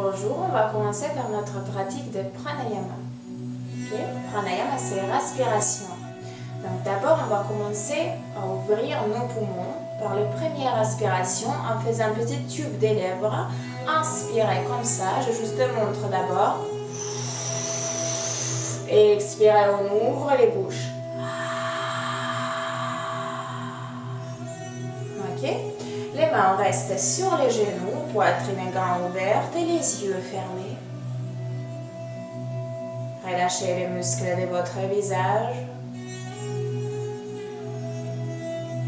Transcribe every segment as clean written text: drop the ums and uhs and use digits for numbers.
Bonjour, on va commencer par notre pratique de pranayama. Okay? Pranayama, c'est respiration. Donc d'abord, on va commencer à ouvrir nos poumons par la première respiration en faisant un petit tube des lèvres. Inspirez comme ça, je juste te montre d'abord. Et expirez, on ouvre les bouches. Ok? Les mains restent sur les genoux, poitrine grand ouverte et les yeux fermés. Relâchez les muscles de votre visage.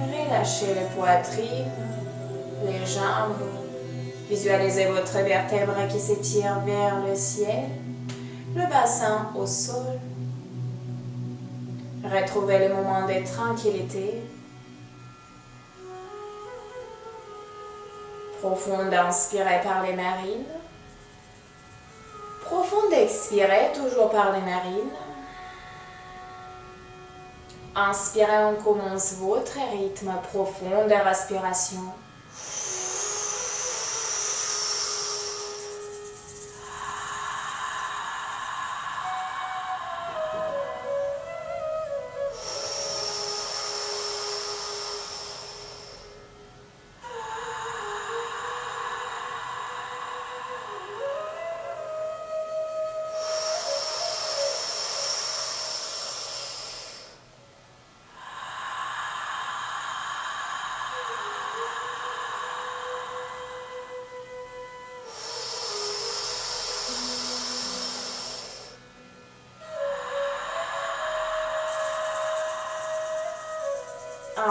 Relâchez les poitrines, les jambes. Visualisez votre vertèbre qui s'étire vers le ciel, le bassin au sol. Retrouvez le moment de tranquillité. Profonde inspirez par les narines. Profonde expirez toujours par les narines. Inspirez, on commence votre rythme profond de respiration.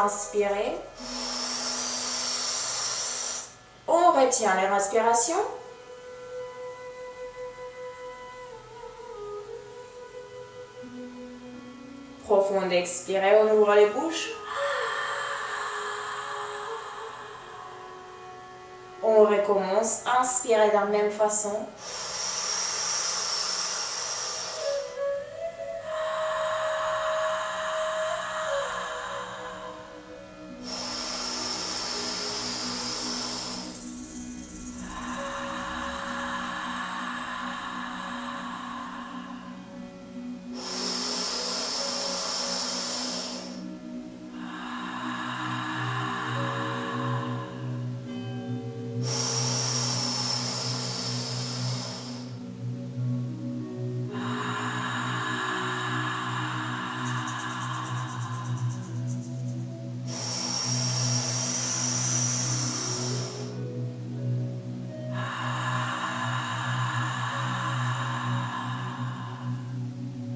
Inspirez. On retient les respirations. Profonde expirez, on ouvre les bouches. On recommence. Inspirez de la même façon.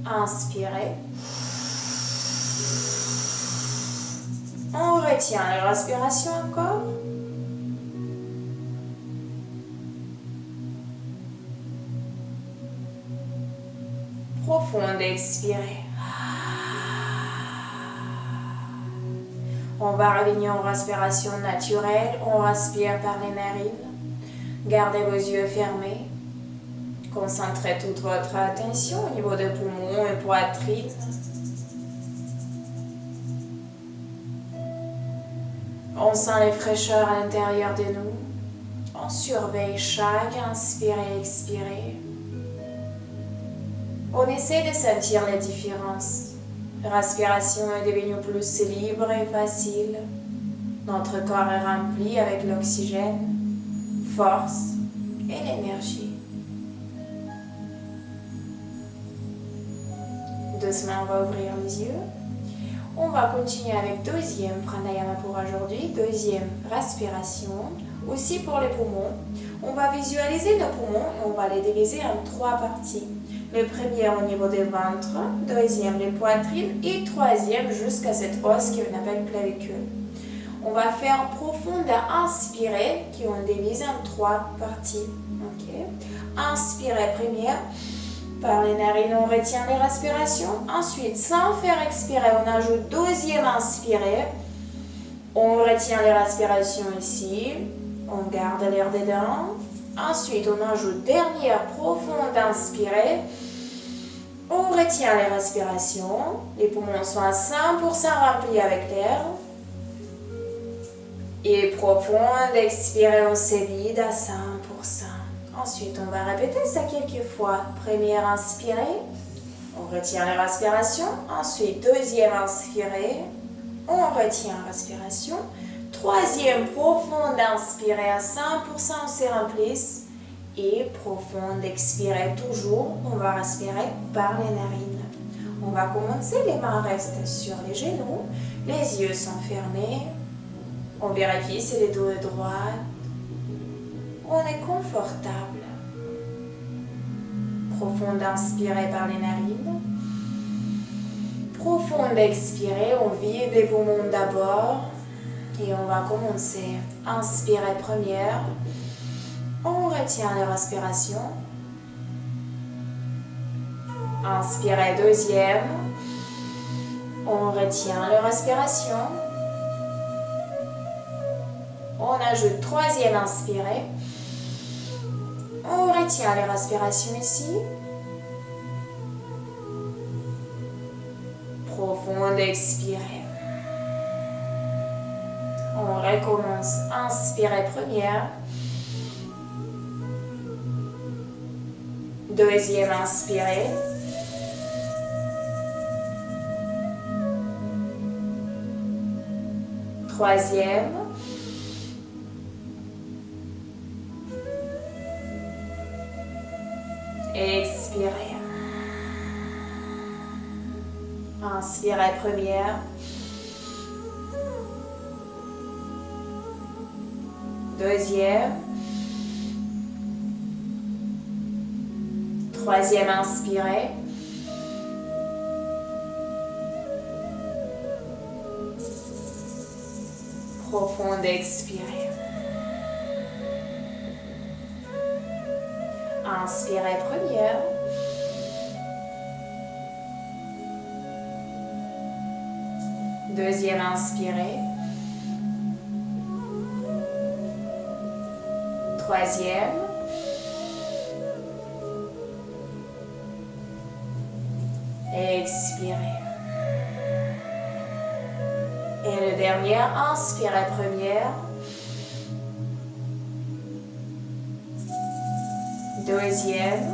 Inspirez. On retient la respiration encore. Profonde expirez. On va revenir en respiration naturelle. On respire par les narines. Gardez vos yeux fermés. Concentrez toute votre attention au niveau des poumons et poitrine. On sent les fraîcheurs à l'intérieur de nous. On surveille chaque inspire et expire. On essaie de sentir les différences. La respiration est devenue plus libre et facile. Notre corps est rempli avec l'oxygène, force et l'énergie. Doucement, on va ouvrir les yeux. On va continuer avec deuxième pranayama pour aujourd'hui, deuxième respiration. Aussi pour les poumons, on va visualiser nos poumons et on va les diviser en trois parties. Le premier au niveau des ventres, deuxième les poitrines et troisième jusqu'à cette os qu'on appelle clavicule. On va faire profonde inspirer qui on divise en trois parties. Okay. Inspirez première. Par les narines, on retient les respirations. Ensuite, sans faire expirer, on ajoute deuxième inspirer. On retient les respirations ici. On garde l'air dedans. Ensuite, on ajoute dernière profonde inspirer. On retient les respirations. Les poumons sont à 100% remplis avec l'air. Et profonde, expirez, on se vide à 100%. Ensuite, on va répéter ça quelques fois. Première, inspirée. On retient la respiration. Ensuite, deuxième, inspirée. On retient la respiration. Troisième, profonde, inspirée à 100%, on se remplisse. Et profonde, expirée toujours. On va respirer par les narines. On va commencer, les mains restent sur les genoux. Les yeux sont fermés. On vérifie si le dos est droit. On est confortable. Profonde inspirée par les narines. Profonde expirée, on vide les poumons d'abord. Et on va commencer. Inspirée première. On retient la respiration. Inspirée deuxième. On retient la respiration. On ajoute troisième inspirée. On retient les respirations ici. Profonde expirée. On recommence. Inspirée première. Deuxième inspirée. Troisième. Expirez. Inspirez première. Deuxième. Troisième, inspirez. Profonde, expirez. Inspirez première. Deuxième, inspirez. Troisième. Expirez. Et le dernier, inspirez première. Deuxième.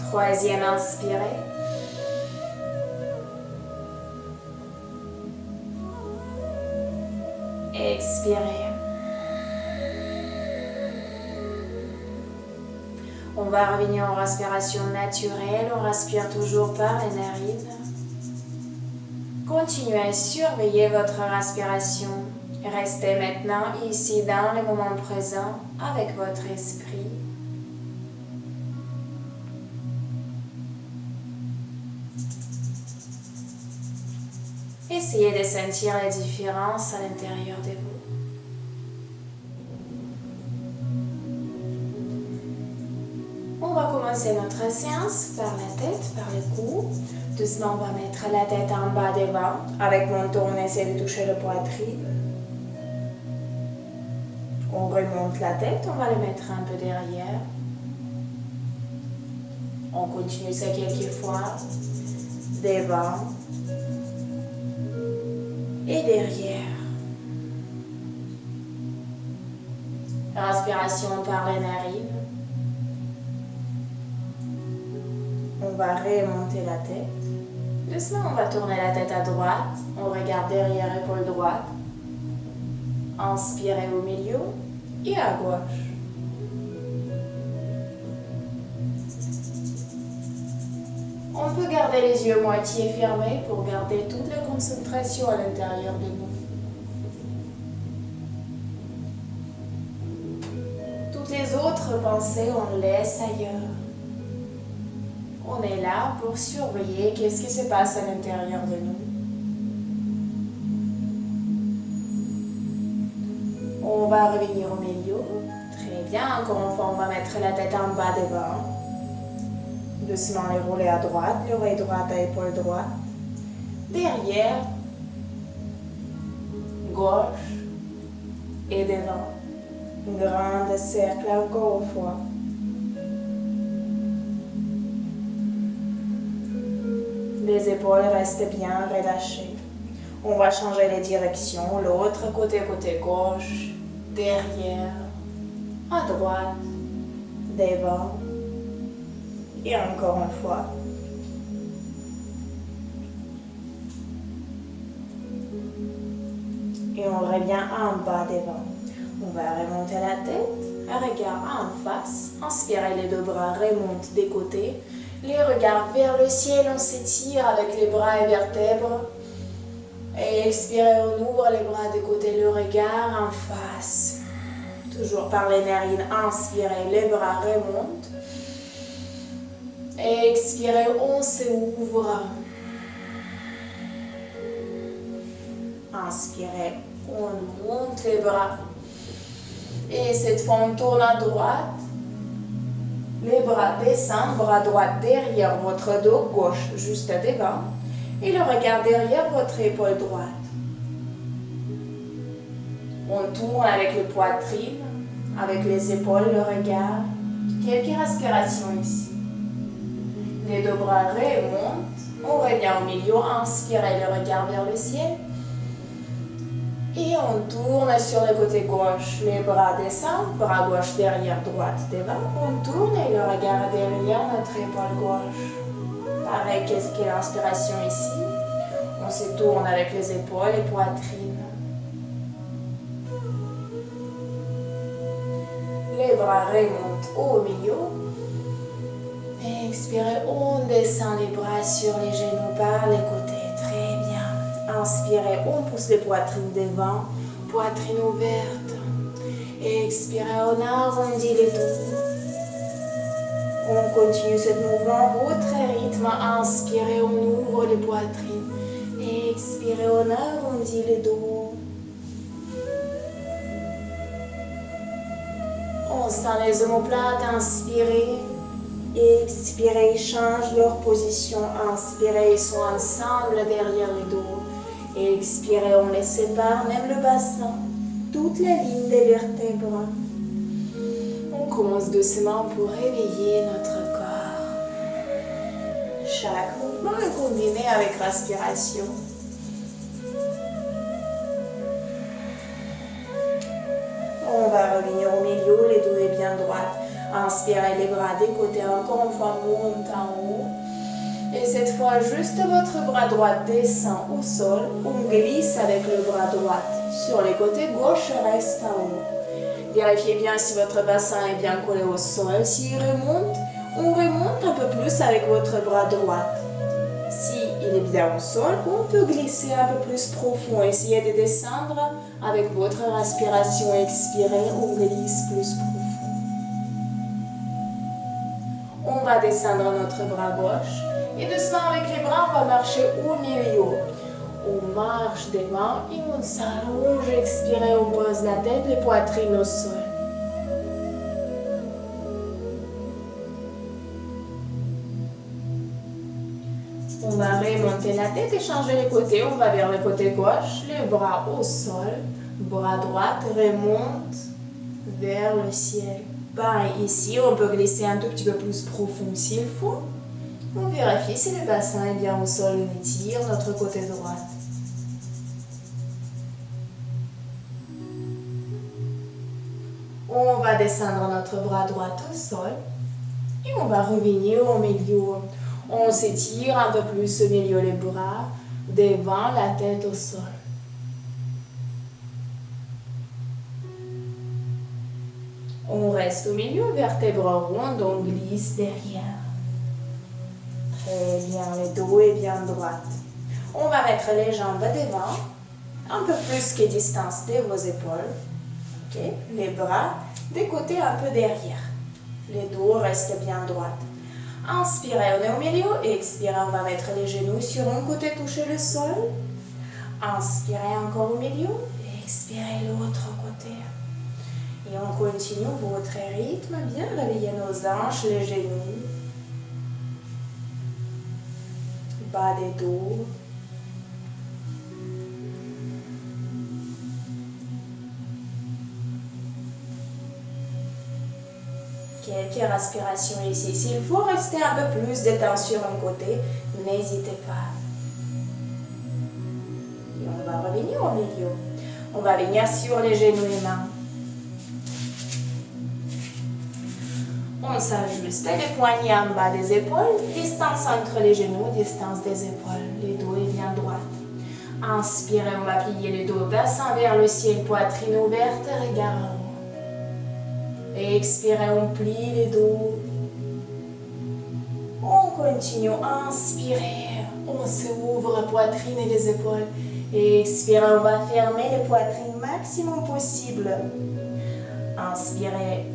Troisième, inspirez. Expirez. On va revenir en respiration naturelle. On respire toujours par les narines. Continuez à surveiller votre respiration. Restez maintenant ici dans le moment présent avec votre esprit. Essayez de sentir la différence à l'intérieur de vous. On va commencer notre séance par la tête, par le cou. Doucement, on va mettre la tête en bas des ventres. Avec mon tour, on essaie de toucher le poitrine. On remonte la tête, on va le mettre un peu derrière. On continue ça quelques fois. Devant. Et derrière. Respiration par les narines. On va remonter la tête. Doucement, on va tourner la tête à droite. On regarde derrière épaule droite. Inspirez au milieu et à gauche. On peut garder les yeux moitié fermés pour garder toute la concentration à l'intérieur de nous. Toutes les autres pensées, on laisse ailleurs. On est là pour surveiller qu'est-ce qui se passe à l'intérieur de nous. On va revenir au milieu. Très bien. Encore une fois, on va mettre la tête en bas devant. Doucement les rouler à droite, l'oreille droite à épaule droite. Derrière, gauche et devant. Grand cercle encore une fois. Les épaules restent bien relâchées. On va changer les directions. L'autre côté gauche, derrière, à droite, devant. Et encore une fois. Et on revient en bas devant. On va remonter la tête, un regard en face. Inspirez, les deux bras remontent des côtés. Les regards vers le ciel, on s'étire avec les bras et vertèbres. Et expirez, on ouvre les bras des côtés, le regard en face. Toujours par les narines, inspirez, les bras remontent. Et expirez, on s'ouvre. Inspirez, on monte les bras. Et cette fois, on tourne à droite. Les bras descendent, bras droit derrière votre dos, gauche juste devant. Et le regard derrière votre épaule droite. On tourne avec les poitrines, avec les épaules, le regard. Quelques respirations ici. Les deux bras remontent. On revient au milieu, inspirez le regard vers le ciel. Et on tourne sur le côté gauche. Les bras descendent, bras gauche derrière, droite devant. On tourne et le regard derrière notre épaule gauche. Pareil, quelques respirations ici. On se tourne avec les épaules et poitrine. Les bras remontent au milieu. Et expirez, on descend les bras sur les genoux par les côtés. Très bien. Inspirez, on pousse les poitrines devant, poitrine ouverte. Et expirez, on arrondit les dos. On continue ce mouvement, votre rythme. Inspirez, on ouvre les poitrines. Et expirez, on arrondit les dos. On sent les omoplates, inspirez. Expirez, change leur position. Inspirez, ils sont ensemble derrière les dos. Expirez, on les sépare, même le bassin. Toute la ligne des vertèbres. On commence doucement pour réveiller notre corps. Chaque mouvement est combiné avec respiration. On va revenir au milieu, les dos est bien droit. Inspirez les bras des côtés, encore une fois, monte en haut. Et cette fois, juste votre bras droit descend au sol. On glisse avec le bras droit sur les côtés, gauche reste en haut. Vérifiez bien si votre bassin est bien collé au sol. S'il remonte, on remonte un peu plus avec votre bras droit. Si il est bien au sol, on peut glisser un peu plus profond. Essayez de descendre avec votre respiration. Expirez, on glisse plus profond. On va descendre notre bras gauche. Et doucement avec les bras, on va marcher au milieu. On marche devant et on s'allonge. Expirez, on pose la tête, les poitrines au sol. On va remonter la tête et changer les côtés. On va vers le côté gauche, les bras au sol. Bras droit remonte vers le ciel. Pareil, ici, on peut glisser un tout petit peu plus profond s'il faut. On vérifie si le bassin est bien au sol. On étire notre côté droit. On va descendre notre bras droit au sol. Et on va revenir au milieu. On s'étire un peu plus au milieu les bras, devant la tête au sol. On reste au milieu, vertèbres rondes, on glisse derrière. Très bien, le dos est bien droit. On va mettre les jambes devant, un peu plus que distance de vos épaules. Okay. Les bras des côtés un peu derrière. Le dos reste bien droit. Inspirez, on est au milieu. Et expirez, on va mettre les genoux sur un côté, toucher le sol. Inspirez encore au milieu. Et expirez l'autre côté. Et on continue votre rythme. Bien réveiller nos hanches, les genoux. Bas des dos. Quelques respirations ici. S'il faut rester un peu plus détendu sur un côté, n'hésitez pas. Et on venir au milieu. On va venir sur les genoux et mains. On s'ajuste les poignets en bas des épaules, distance entre les genoux, distance des épaules. Les dos est bien droit. Inspirez, on va plier le dos, bassin vers le ciel, poitrine ouverte, regard en haut. Expirez, on plie les dos. On continue, inspirez, on se ouvre la poitrine et les épaules. Expirez, on va fermer les poitrines maximum possible. Inspirez,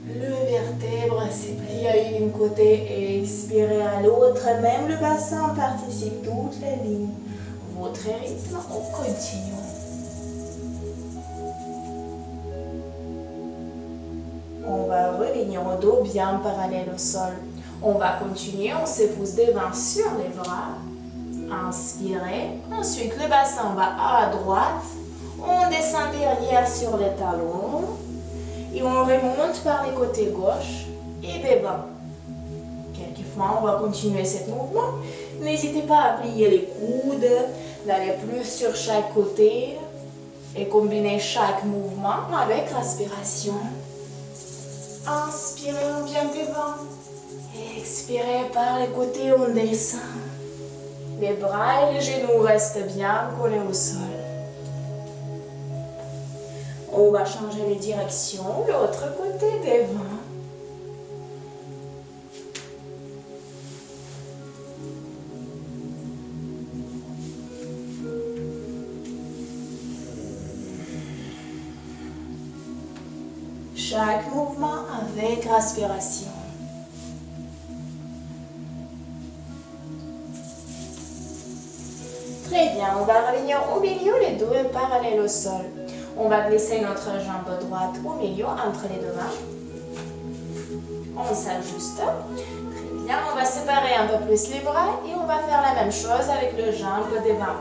le vertèbre se plie à une côté, expirez à l'autre, même le bassin participe toute la ligne. Votre rythme, on continue. On va revenir au dos bien parallèle au sol. On va continuer, on se pousse devant sur les bras. Inspirez. Ensuite, le bassin va à droite. On descend derrière sur les talons. Et on remonte par les côtés gauche et devant. Quelquefois, on va continuer ce mouvement. N'hésitez pas à plier les coudes, d'aller plus sur chaque côté et combiner chaque mouvement avec l'aspiration. Inspirez, on vient devant. Expirez par les côtés, on descend. Les bras et les genoux restent bien collés au sol. On va changer les directions, l'autre côté devant. Chaque mouvement avec respiration. Très bien, on va revenir au milieu, les dos parallèles au sol. On va glisser notre jambe droite au milieu entre les deux mains. On s'ajuste. Très bien, on va séparer un peu plus les bras et on va faire la même chose avec le jambe devant.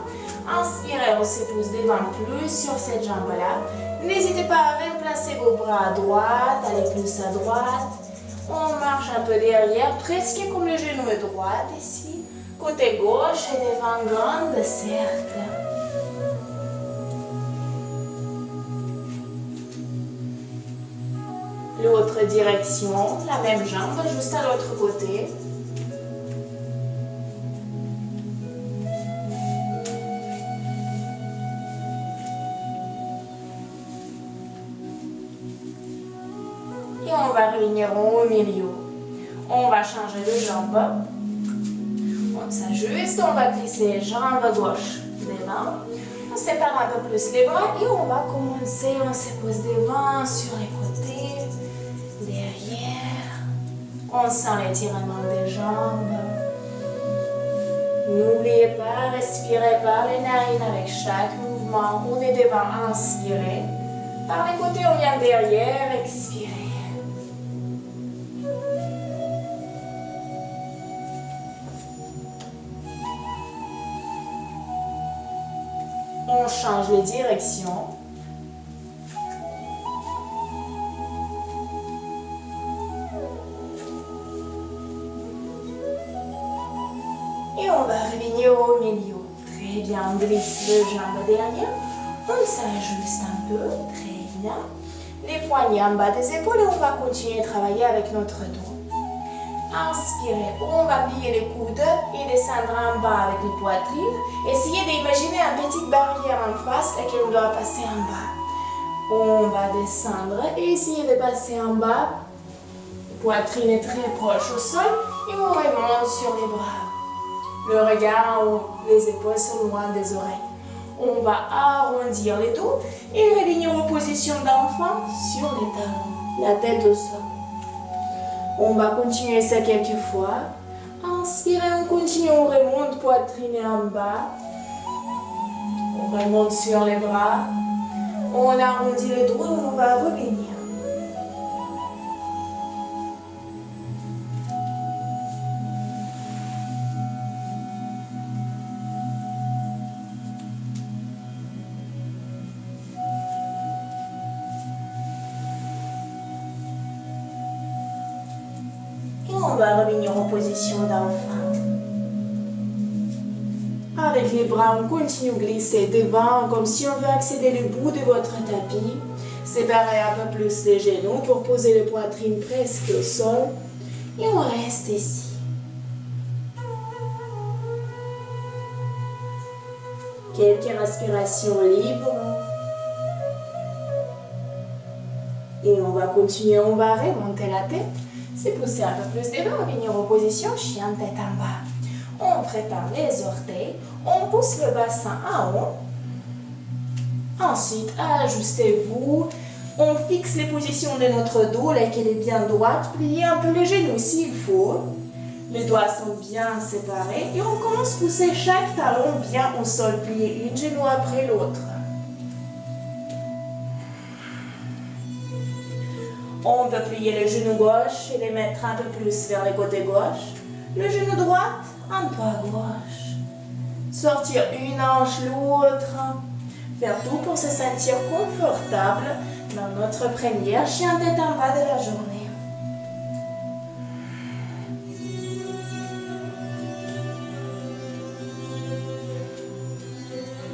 Inspirez, on se pousse devant plus sur cette jambe-là. N'hésitez pas à remplacer vos bras à droite, aller plus à droite. On marche un peu derrière, presque comme le genou est droit ici. Côté gauche et devant, grand cercle. L'autre direction, la même jambe, juste à l'autre côté. Et on va revenir au milieu. On va changer de jambe. On s'ajuste, on va glisser jambe gauche devant. On sépare un peu plus les bras et on va commencer, on se pose devant, sur les côtés, derrière. On sent l'étirement des jambes. N'oubliez pas, respirez par les narines avec chaque mouvement. On est devant, inspirez. Par les côtés, on vient derrière, expirez. On change de direction. Et on va revenir au milieu. Très bien, on glisse les jambes derrière. On s'ajuste un peu. Très bien. Les poignets en bas des épaules et on va continuer à travailler avec notre dos. Inspirez, on va plier les coudes et descendre en bas avec les poitrines. Essayez d'imaginer une petite barrière en face laquelle on doit passer en bas. On va descendre et essayer de passer en bas. La poitrine est très proche au sol et on remonte sur les bras. Le regard en haut, les épaules sont loin des oreilles. On va arrondir les dos et revenir en position d'enfant sur les talons, la tête au sol. On va continuer ça quelques fois. Inspirez, on continue, on remonte poitrine en bas. On remonte sur les bras. On arrondit le dos et on va revenir. On va revenir en position d'enfant. Avec les bras, on continue de glisser devant comme si on veut accéder le bout de votre tapis. Séparez un peu plus les genoux pour poser les poitrines presque au sol. Et on reste ici. Quelques respirations libres. Et on va continuer, on va remonter la tête. C'est pousser un peu plus devant, venir en position chien tête en bas. On prépare les orteils, on pousse le bassin en haut. Ensuite, ajustez-vous. On fixe les positions de notre dos, laquelle est bien droite. Pliez un peu les genoux s'il faut. Les doigts sont bien séparés. Et on commence à pousser chaque talon bien au sol. Pliez une genou après l'autre. On peut plier le genou gauche et les mettre un peu plus vers le côté gauche. Le genou droit, un peu à gauche. Sortir une hanche, l'autre. Faire tout pour se sentir confortable dans notre première chien tête en bas de la journée.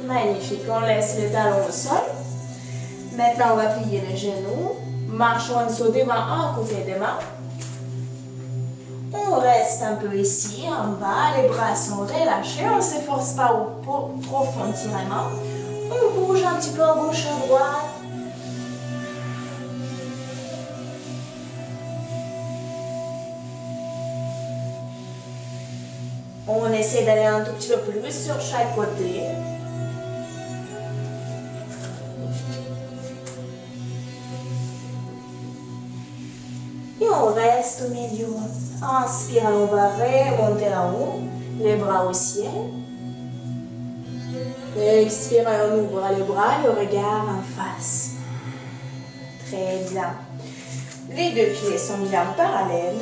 Magnifique, on laisse les talons au sol. Maintenant, on va plier les genoux. Marchons en saut devant un côté des mains. On reste un peu ici, en bas. Les bras sont relâchés. On ne s'efforce pas au profond tirement. On bouge un petit peu à gauche, à droite. On essaie d'aller un tout petit peu plus sur chaque côté. Et on reste au milieu. Inspire, on va remonter en haut, les bras au ciel. Expire, on ouvre les bras, le regard en face. Très bien. Les deux pieds sont bien parallèles.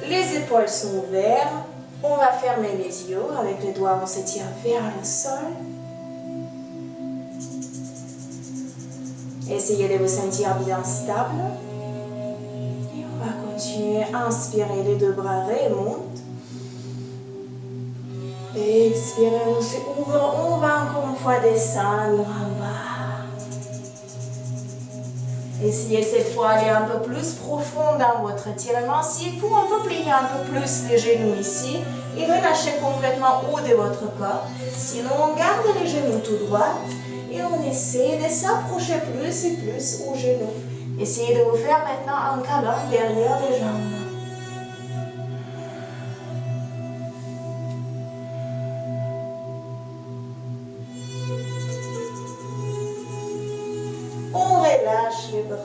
Les épaules sont ouvertes. On va fermer les yeux. Avec les doigts, on s'étire vers le sol. Essayez de vous sentir bien stable. Et on va continuer. Inspirez, les deux bras remontent. Expirez, on s'ouvre. On va encore une fois descendre en bas. Essayez cette fois d'aller un peu plus profond dans votre étirement. S'il faut, on peut plier un peu plus les genoux ici et relâcher complètement haut de votre corps. Sinon, on garde les genoux tout droits et on essaie de s'approcher plus et plus aux genoux. Essayez de vous faire maintenant un câlin derrière les jambes. On relâche les bras.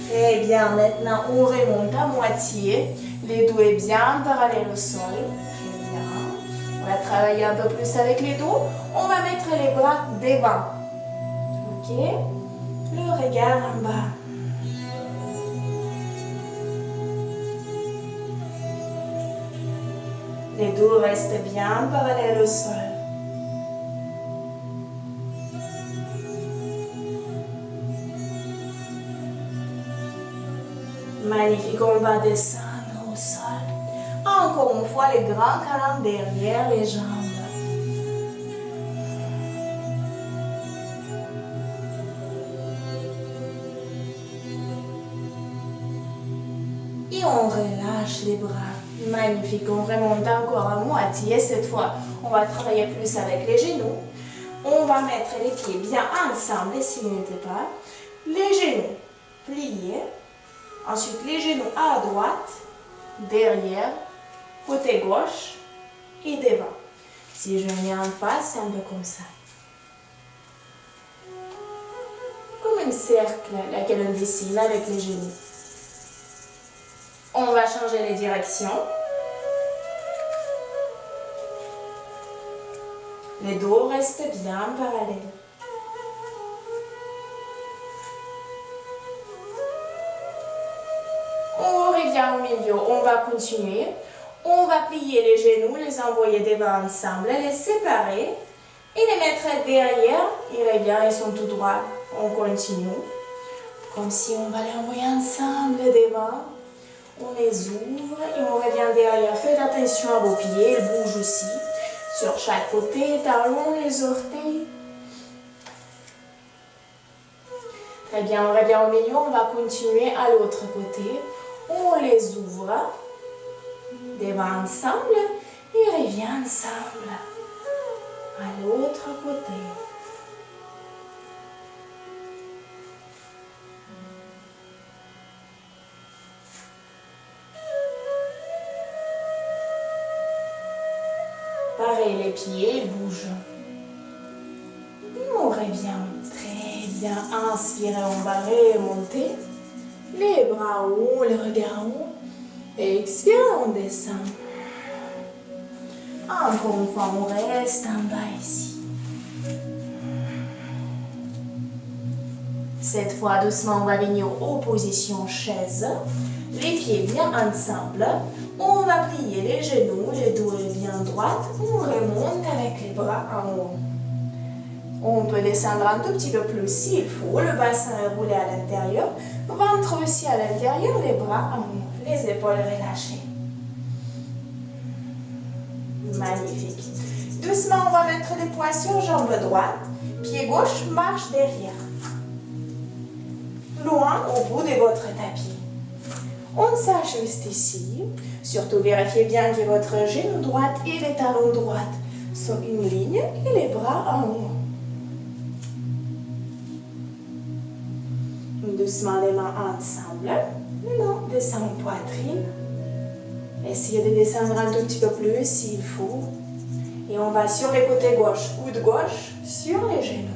Très bien, maintenant on remonte à moitié. Les dos est bien parallèles au sol. Très bien. On va travailler un peu plus avec les dos. On va mettre les bras devant. Ok? Le regard en bas. Les dos restent bien parallèles au sol. Magnifique, on va descendre au sol. Encore une fois, les grands câlins derrière les jambes. Et on relâche les bras. Magnifique, on remonte encore à moitié. Cette fois, on va travailler plus avec les genoux. On va mettre les pieds bien ensemble, s'ils n'étaient pas. Les genoux pliés. Ensuite, les genoux à droite, derrière, côté gauche et devant. Si je mets en face, c'est un peu comme ça. Comme un cercle, laquelle on dessine avec les genoux. On va changer les directions. Les dos restent bien parallèles. On revient au milieu, on va continuer. On va plier les genoux, les envoyer devant ensemble, les séparer et les mettre derrière. Ils reviennent, ils sont tout droits. On continue. Comme si on va les envoyer ensemble devant. On les ouvre et on revient derrière. Faites attention à vos pieds, ils bougent aussi. Sur chaque côté, talons les orteils. Très bien, on revient au milieu, on va continuer à l'autre côté. On les ouvre, devant ensemble et revient ensemble. À l'autre côté. Pareil, les pieds ils bougent. On revient. Très bien. Inspirez, on va remonter. Les bras en haut, le regard en haut. Expirez, on descend. Encore une fois, on reste en bas ici. Cette fois, doucement, on va venir en position chaise. Les pieds bien ensemble. On va plier les genoux, les dos bien droits. On remonte avec les bras en haut. On peut descendre un tout petit peu plus s'il faut. Le bassin est roulé à l'intérieur. Ventre aussi à l'intérieur, les bras en haut. Les épaules relâchées. Magnifique. Doucement, on va mettre les poids sur jambe droite. Pied gauche, marche derrière. Loin au bout de votre tapis. On s'ajuste ici. Surtout vérifiez bien que votre genou droit et les talons droits sont une ligne et les bras en haut. Doucement les mains ensemble. Maintenant, descend poitrine. Essayez de descendre un tout petit peu plus s'il faut. Et on va sur les côtés gauche. Coude gauche sur les genoux.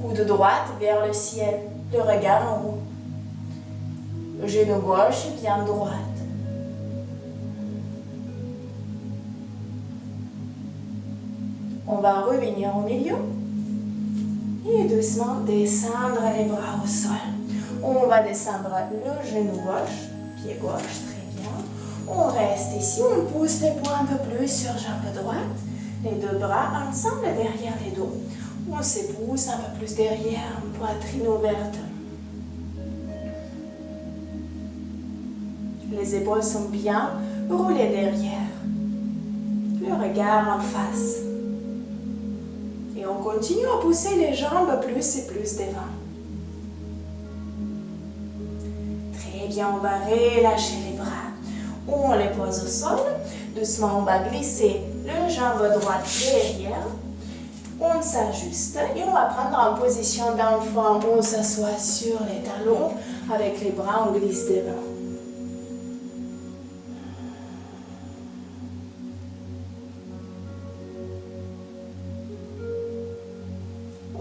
Coude droite vers le ciel. Le regard en haut. Le genou gauche et bien droite. On va revenir au milieu. Et doucement descendre les bras au sol. On va descendre le genou gauche, pied gauche, très bien. On reste ici, on pousse les poings un peu plus sur jambe droite. Les deux bras ensemble derrière les dos. On se pousse un peu plus derrière, poitrine ouverte. Les épaules sont bien roulées derrière. Le regard en face. Et on continue à pousser les jambes plus et plus devant. Très bien, on va relâcher les bras. On les pose au sol. Doucement, on va glisser le jambe droite derrière. On s'ajuste et on va prendre en position d'enfant. On s'assoit sur les talons. Avec les bras, on glisse devant.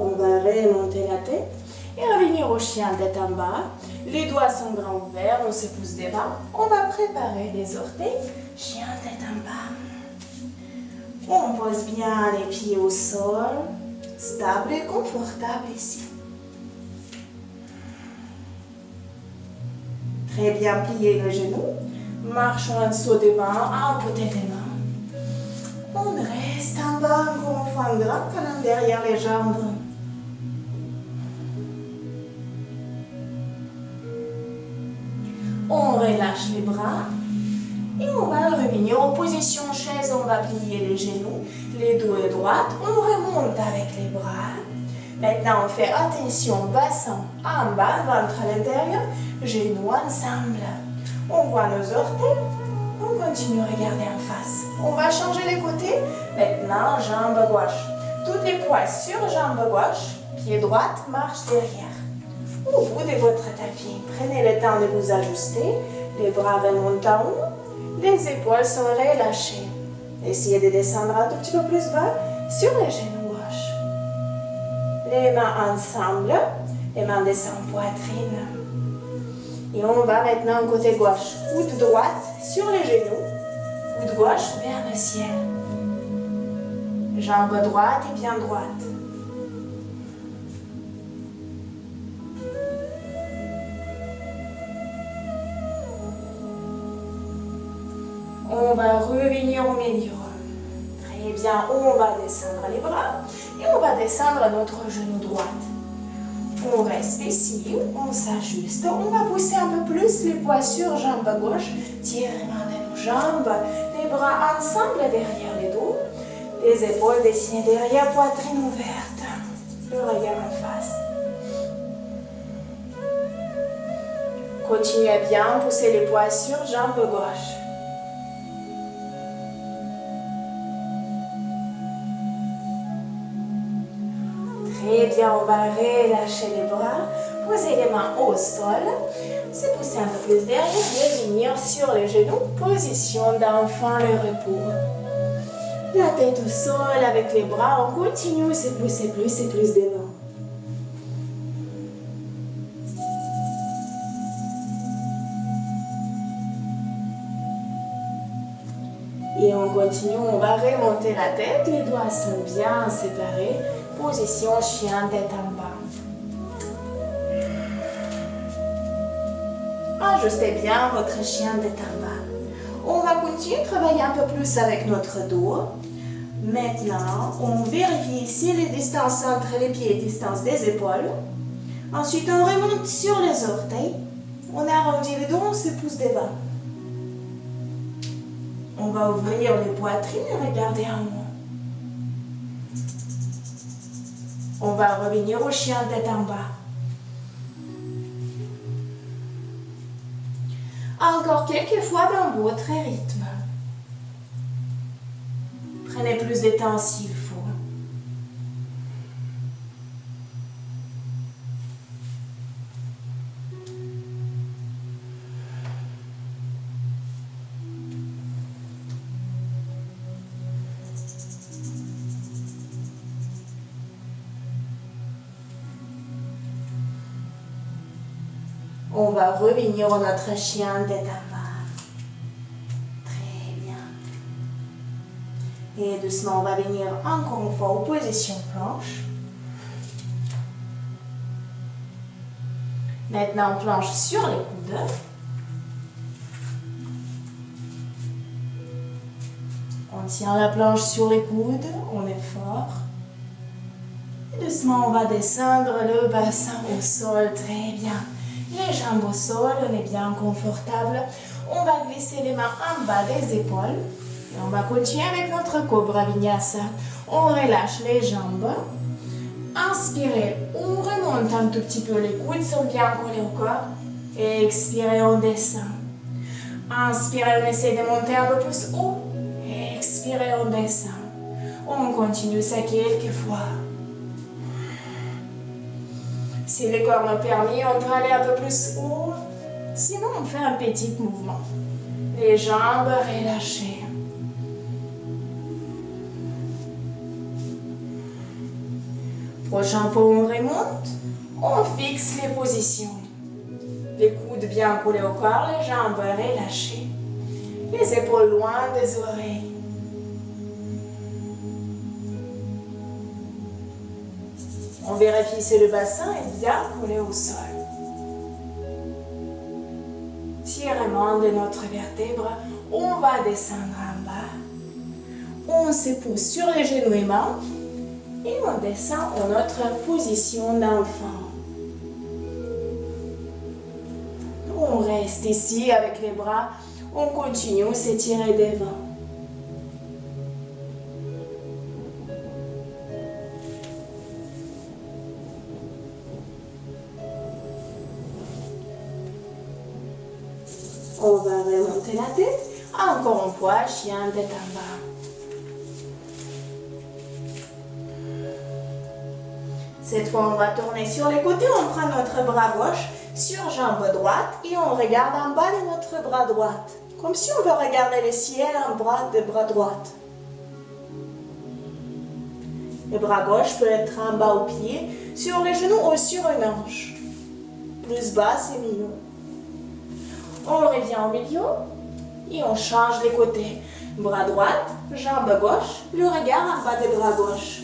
On va remonter la tête et revenir au chien tête en bas. Les doigts sont grands ouverts, on se pousse devant. On va préparer les orteils. Chien tête en bas. On pose bien les pieds au sol. Stable et confortable ici. Très bien, pliez le genou. Marchons un saut devant, un côté des mains. On reste en bas, encore une fois, grand colonne derrière les jambes. On relâche les bras et on va revenir en position chaise. On va plier les genoux, les dos et droite. On remonte avec les bras. Maintenant, on fait attention, bassin en bas, ventre à l'intérieur, genoux ensemble. On voit nos orteils. On continue à regarder en face. On va changer les côtés. Maintenant, jambe gauche. Tous les poids sur jambe gauche. Pied droite, marche derrière. Au bout de votre tapis, prenez le temps de vous ajuster. Les bras remontent en haut. Les épaules sont relâchées. Essayez de descendre un tout petit peu plus bas sur les genoux gauche. Les mains ensemble. Les mains descendent poitrine. Et on va maintenant au côté gauche. Coude droite sur les genoux. Coude gauche vers le ciel. Jambe droite et bien droite. On va revenir au milieu. Très bien, on va descendre les bras et on va descendre notre genou droit. On reste ici, on s'ajuste, on va pousser un peu plus les poids sur jambe gauche, tirement de nos jambes, les bras ensemble derrière les dos, Les épaules dessinées derrière, poitrine ouverte. Le regard en face. Continuez à bien pousser les poids sur jambe gauche. Très bien, on va relâcher les bras, poser les mains au sol, se pousser un peu plus derrière, revenir sur les genoux, position d'enfant, le repos. La tête au sol avec les bras, on continue, se pousser plus et plus devant. Et on continue, on va remonter la tête, les doigts sont bien séparés. Position chien tête en bas. Ajustez bien votre chien tête en bas. On va continuer à travailler un peu plus avec notre dos. Maintenant, on vérifie ici les distances entre les pieds et distance des épaules. Ensuite, on remonte sur les orteils. On arrondit les dos, on se pousse devant. On va ouvrir les poitrines et regarder en haut. On va revenir au chien tête en bas. Encore quelques fois dans votre rythme. Prenez plus de temps s'il faut. On va revenir à notre chien tête en bas. Très bien. Et doucement, on va venir encore une fois en position planche. Maintenant, on planche sur les coudes. On tient la planche sur les coudes, on est fort. Et doucement, on va descendre le bassin au sol. Très bien. Les jambes au sol, on est bien confortable. On va glisser les mains en bas des épaules. Et on va continuer avec notre Cobra Vinyasa. On relâche les jambes. Inspirez, on remonte un tout petit peu. Les coudes sont bien collés au corps. Et expirez, on descend. Inspirez, on essaie de monter un peu plus haut. Et expirez, on descend. On continue ça quelques fois. Si le corps nous permet, on peut aller un peu plus haut. Sinon, on fait un petit mouvement. Les jambes relâchées. Prochain fois, on remonte. On fixe les positions. Les coudes bien collés au corps, les jambes relâchées. Les épaules loin des oreilles. On vérifie si le bassin est bien collé au sol. Tirement de notre vertèbre, on va descendre en bas. On se pousse sur les genoux et mains et on descend en notre position d'enfant. On reste ici avec les bras, on continue à s'étirer devant. On va remonter la tête. Encore une fois, chien tête en bas. Cette fois, on va tourner sur les côtés. On prend notre bras gauche sur jambe droite et on regarde en bas de notre bras droit. Comme si on veut regarder le ciel en bas de bras droit. Le bras gauche peut être en bas au pied, sur les genoux ou sur une hanche. Plus bas, c'est mieux. On revient au milieu et on change les côtés. Bras droit, jambe gauche, le regard en bas des bras gauche.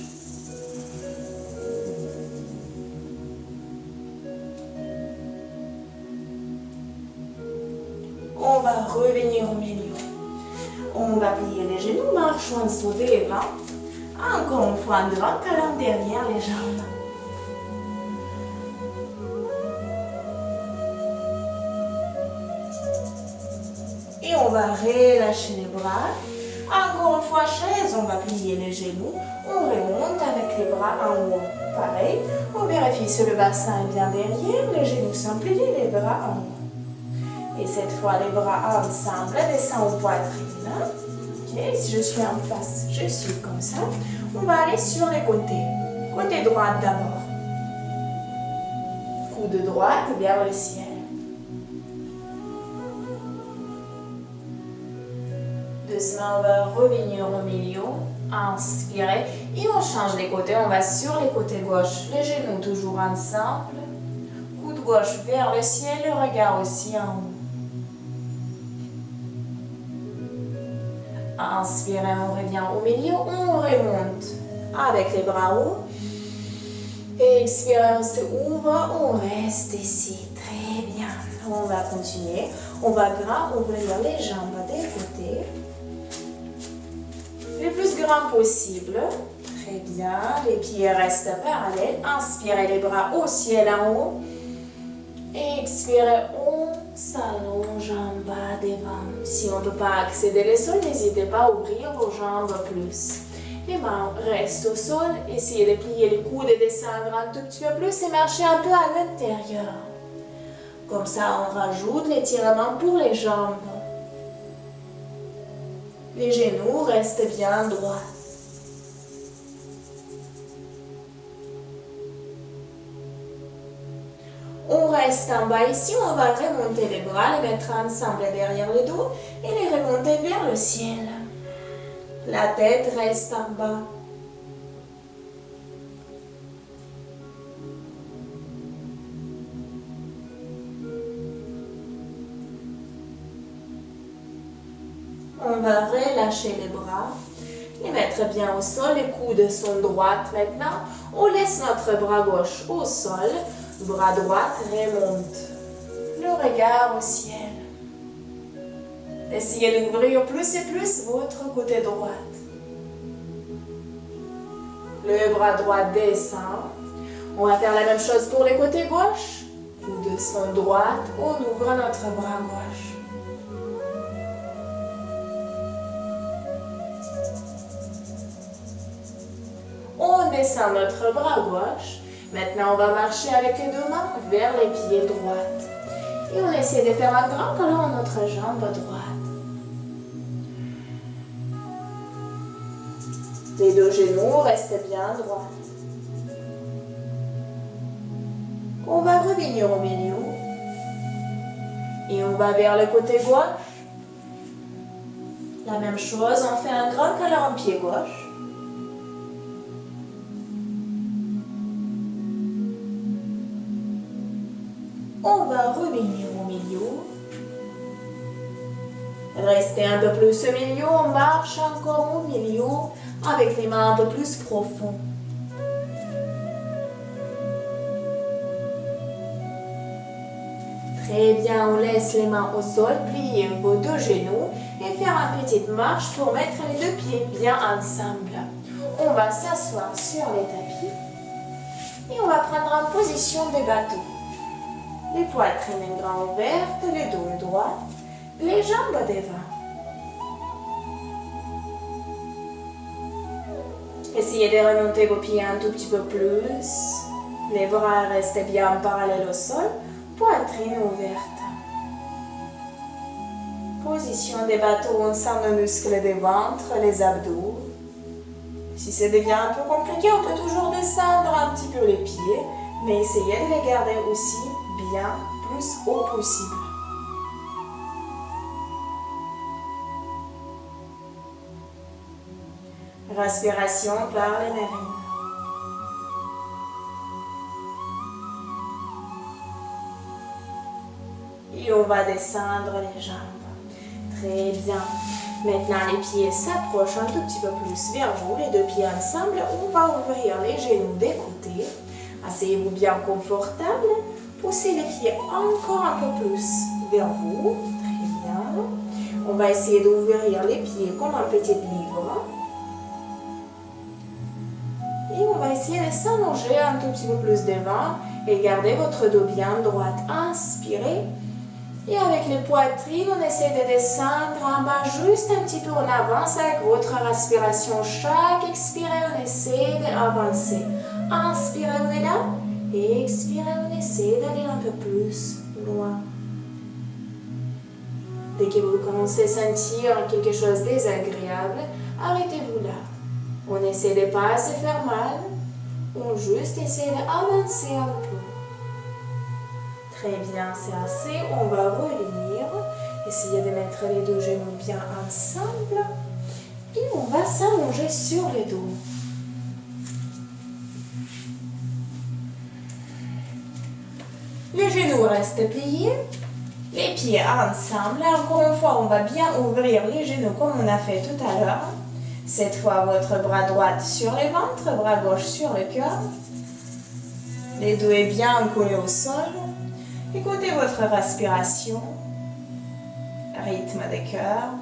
On va revenir au milieu. On va plier les genoux, marchons sur devant. Encore une fois, en grand talon derrière les jambes. Et on va relâcher les bras. Encore une fois, chaise, on va plier les genoux. On remonte avec les bras en haut. Pareil, on vérifie si le bassin est bien derrière, les genoux sont pliés, les bras en haut. Et cette fois, les bras ensemble, descend aux poitrines. Ok, si je suis en face, je suis comme ça. On va aller sur les côtés. Côté droit d'abord. Coude droite vers le ciel. Doucement, on va revenir au milieu. Inspirez. Et on change les côtés. On va sur les côtés gauche. Les genoux toujours ensemble. Coude gauche vers le ciel. Le regard aussi en haut. Inspirez, on revient au milieu. On remonte avec les bras hauts. Expirez, on se ouvre. On reste ici. Très bien. On va continuer. On va grand ouvrir les jambes des côtés. Le plus grand possible. Très bien. Les pieds restent parallèles. Inspirez les bras au ciel en haut. Expirez, on s'allonge en bas devant. Si on ne peut pas accéder au sol, n'hésitez pas à ouvrir vos jambes plus. Les mains restent au sol. Essayez de plier les coudes et descendre un tout petit peu plus et marcher un peu à l'intérieur. Comme ça, on rajoute l'étirement pour les jambes. Les genoux restent bien droits. On reste en bas ici, on va remonter les bras, les mettre ensemble derrière le dos et les remonter vers le ciel. La tête reste en bas. On va relâcher les bras, les mettre bien au sol, les coudes sont droites maintenant. On laisse notre bras gauche au sol, bras droit remonte. Le regard au ciel. Essayez d'ouvrir plus et plus votre côté droit. Le bras droit descend. On va faire la même chose pour les côtés gauche. Coudes sont droites, on ouvre notre bras gauche. On descend notre bras gauche. Maintenant, on va marcher avec les deux mains vers les pieds droits. Et on essaie de faire un grand câlin à notre jambe droite. Les deux genoux restent bien droits. On va revenir au milieu. Et on va vers le côté gauche. La même chose, on fait un grand câlin au pied gauche. On va revenir au milieu. Restez un peu plus au milieu. On marche encore au milieu avec les mains un peu plus profondes. Très bien, on laisse les mains au sol, plier vos deux genoux et faire une petite marche pour mettre les deux pieds bien ensemble. On va s'asseoir sur les tapis et on va prendre en position de bateau. Les poitrines grand ouvertes, le dos droit, les jambes devant. Essayez de remonter vos pieds un tout petit peu plus. Les bras restent bien parallèles au sol, poitrine ouverte. Position des bateaux, on sent nos muscles des ventres, les abdos. Si ça devient un peu compliqué, on peut toujours descendre un petit peu les pieds, mais essayez de les garder aussi bien plus haut possible. Respiration par les narines. Et on va descendre les jambes. Très bien. Maintenant, les pieds s'approchent un tout petit peu plus vers vous, les deux pieds ensemble. On va ouvrir les genoux des côtés. Asseyez-vous bien confortable. Poussez les pieds encore un peu plus vers vous. Très bien. On va essayer d'ouvrir les pieds comme un petit livre. Et on va essayer de s'allonger un tout petit peu plus devant et garder votre dos bien droit. Inspirez. Et avec les poitrines, on essaie de descendre en bas, juste un petit peu en avance avec votre respiration. Chaque expirée, on essaie d'avancer. Inspirez, on est là. Expirez, on essaie d'aller un peu plus loin. Dès que vous commencez à sentir quelque chose de désagréable, arrêtez-vous là. On essaie de ne pas se faire mal. On juste essaie d'avancer un peu. Très bien, c'est assez. On va revenir. Essayez de mettre les deux genoux bien ensemble. Et on va s'allonger sur le dos. Les genoux restent pliés. Les pieds ensemble. Encore une fois, on va bien ouvrir les genoux comme on a fait tout à l'heure. Cette fois, votre bras droit sur le ventre, bras gauche sur le cœur. Les dos est bien collés au sol. Écoutez votre respiration, rythme de cœur.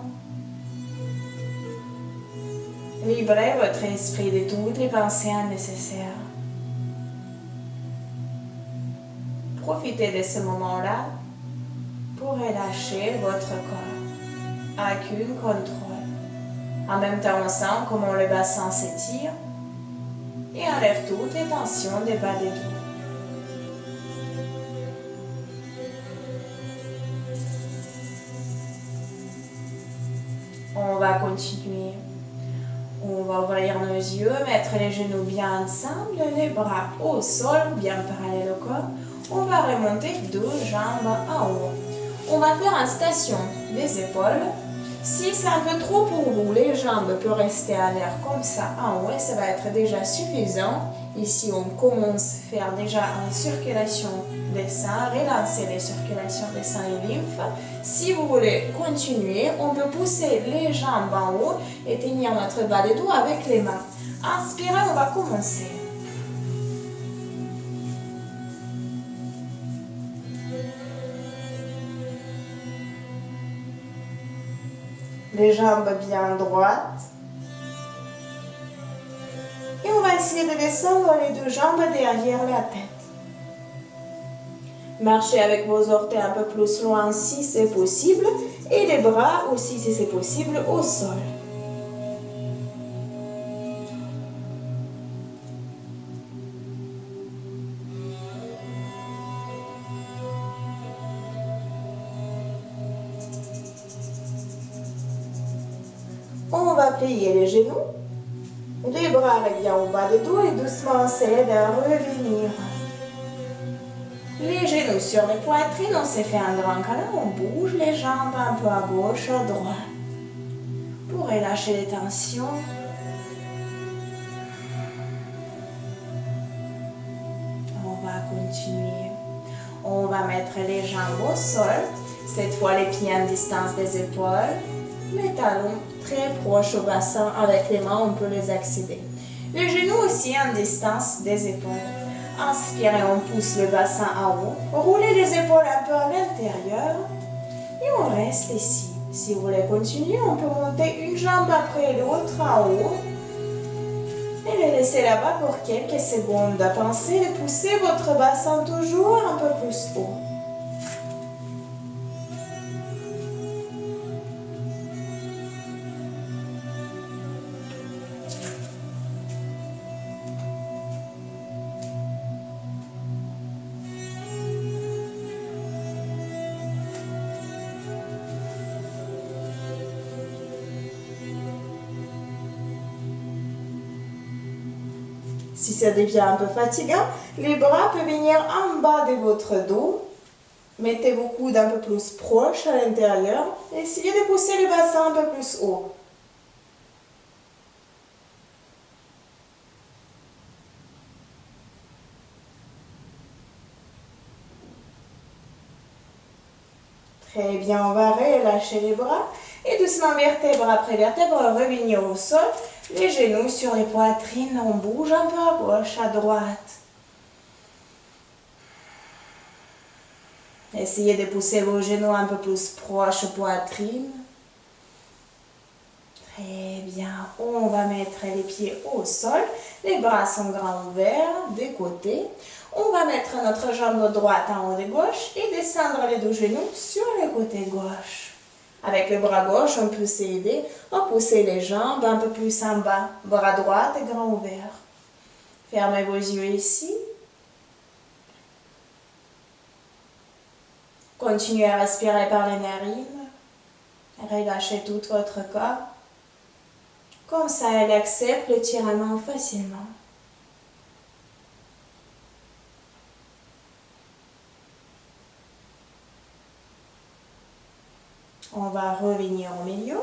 Libérez votre esprit de toutes les pensées nécessaires. Profitez de ce moment-là pour relâcher votre corps avec un contrôle. En même temps, on sent comment le bassin s'étire et enlève toutes les tensions des bas des dos. On va continuer. On va ouvrir nos yeux, mettre les genoux bien ensemble, les bras au sol, bien parallèles au corps. On va remonter deux jambes en haut. On va faire une station des épaules. Si c'est un peu trop pour vous, les jambes peuvent rester à l'air comme ça en haut et ça va être déjà suffisant. Ici, on commence à faire déjà une circulation des seins, relancer les circulations des seins et lymphes. Si vous voulez continuer, on peut pousser les jambes en haut et tenir notre bas de dos avec les mains. Inspirez, on va commencer. Les jambes bien droites. Et on va essayer de descendre les deux jambes derrière la tête. Marchez avec vos orteils un peu plus loin si c'est possible. Et les bras aussi si c'est possible au sol. On va plier les genoux. Les bras bien au bas du dos et doucement essayer de revenir. Les genoux sur les poitrines, on s'est fait un grand câlin, on bouge les jambes un peu à gauche, à droite. Pour relâcher les tensions. On va continuer. On va mettre les jambes au sol. Cette fois, les pieds en distance des épaules. Les talons très proches au bassin, avec les mains, on peut les accéder. Les genoux aussi en distance des épaules. Inspirez, on pousse le bassin en haut. Roulez les épaules un peu à l'intérieur. Et on reste ici. Si vous voulez continuer, on peut monter une jambe après l'autre en haut. Et les laisser là-bas pour quelques secondes. Pensez de pousser votre bassin toujours un peu plus haut. Si ça devient un peu fatigant, les bras peuvent venir en bas de votre dos. Mettez vos coudes un peu plus proches à l'intérieur. Essayez de pousser le bassin un peu plus haut. Très bien, on va relâcher les bras. Et doucement, vertèbre après vertèbre, revenir au sol. Les genoux sur les poitrines, on bouge un peu à gauche, à droite. Essayez de pousser vos genoux un peu plus proches aux poitrines. Très bien. On va mettre les pieds au sol. Les bras sont grands ouverts des côtés. On va mettre notre jambe droite en haut de gauche et descendre les deux genoux sur le côté gauche. Avec le bras gauche, on peut s'aider à pousser les jambes un peu plus en bas. Bras droit et grand ouvert. Fermez vos yeux ici. Continuez à respirer par les narines. Relâchez tout votre corps. Comme ça, elle accepte le tirement facilement. On va revenir au milieu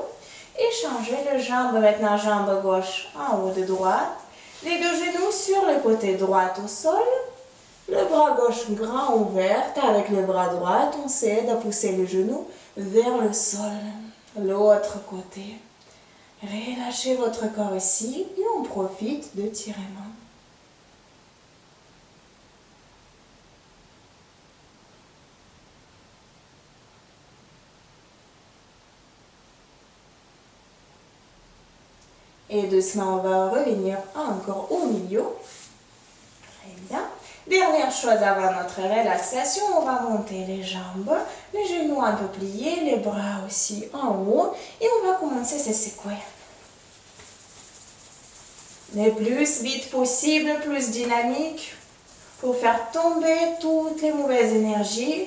et changer de jambe. Maintenant, jambe gauche en haut de droite. Les deux genoux sur le côté droit au sol. Le bras gauche grand ouvert. Avec le bras droit, on s'aide à pousser le genou vers le sol. L'autre côté. Relâchez votre corps ici et on profite de tirement. Et doucement, on va revenir encore au milieu. Très bien. Dernière chose avant notre relaxation, on va monter les jambes, les genoux un peu pliés, les bras aussi en haut. Et on va commencer à se secouer. Le plus vite possible, plus dynamique, pour faire tomber toutes les mauvaises énergies.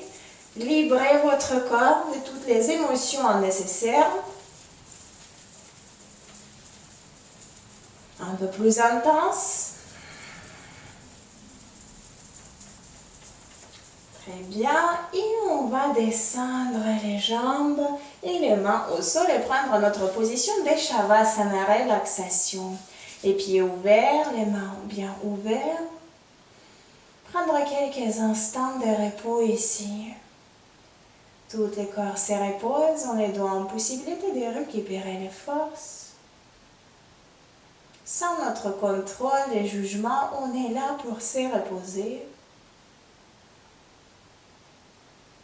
Libérez votre corps de toutes les émotions nécessaires. Un peu plus intense. Très bien. Et on va descendre les jambes et les mains au sol et prendre notre position de Shavasana, relaxation. Les pieds ouverts, les mains bien ouvertes. Prendre quelques instants de repos ici. Tout le corps se repose, on est dans la possibilité de récupérer les forces. Sans notre contrôle et jugement, on est là pour se reposer.